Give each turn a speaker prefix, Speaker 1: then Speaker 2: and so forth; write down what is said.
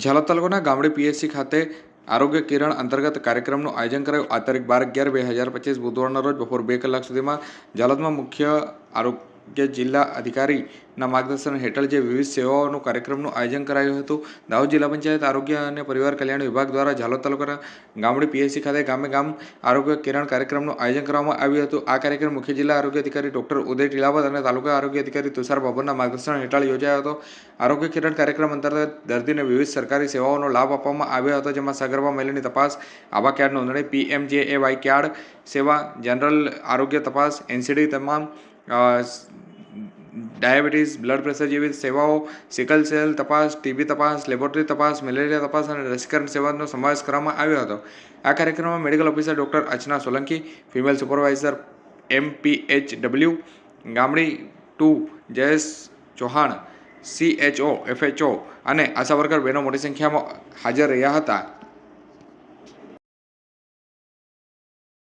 Speaker 1: ઝાલોદ તાલુકાના ગામડી પીએચસી ખાતે આરોગ્ય કિરણ અંતર્ગત કાર્યક્રમનું આયોજન કરાયું. આ તારીખ 12/11/2025 બુધવારના રોજ બપોર 2 કલાક સુધીમાં ઝાલોદમાં મુખ્ય આરોગ્ય જિલ્લા અધિકારીના માર્ગદર્શન હેઠળ જે વિવિધ સેવાઓનું કાર્યક્રમનું આયોજન કરાયું હતું. દાહોદ જિલ્લા પંચાયત આરોગ્ય અને પરિવાર કલ્યાણ વિભાગ દ્વારા ઝાલોદ તાલુકાના ગામડી પીએચસી ખાતે ગામે ગામ આરોગ્ય કિરણ કાર્યક્રમનું આયોજન કરવામાં આવ્યું હતું. આ કાર્યક્રમ મુખ્ય જિલ્લા આરોગ્ય અધિકારી ડોક્ટર ઉદય ટીલાવત અને તાલુકા આરોગ્ય અધિકારી તુષાર બાબરના માર્ગદર્શન હેઠળ યોજાયો હતો. આરોગ્ય કિરણ કાર્યક્રમ અંતર્ગત દર્દીને વિવિધ સરકારી સેવાઓનો લાભ આપવામાં આવ્યો હતો, જેમાં સગર્ભા મહિલાની તપાસ, આભા કાર્ડ નોંધણી, PMJAY કાર્ડ સેવા, જનરલ આરોગ્ય તપાસ, NCD તમામ, ડાયાબિટીસ, બ્લડ પ્રેશર જેવી સેવાઓ, સિકલ સેલ તપાસ, TB તપાસ, લેબોરેટરી તપાસ, મેલેરિયા તપાસ અને રસીકરણ સેવાનો સમાવેશ કરવામાં આવ્યો હતો. આ કાર્યક્રમમાં medical officer doctor Archana Solanki, female supervisor MPHW, Gamdi 2 Jayesh Chauhan, CHO, FHO અને આશા વર્કર બહેનો મોટી સંખ્યામાં હાજર રહ્યા હતા.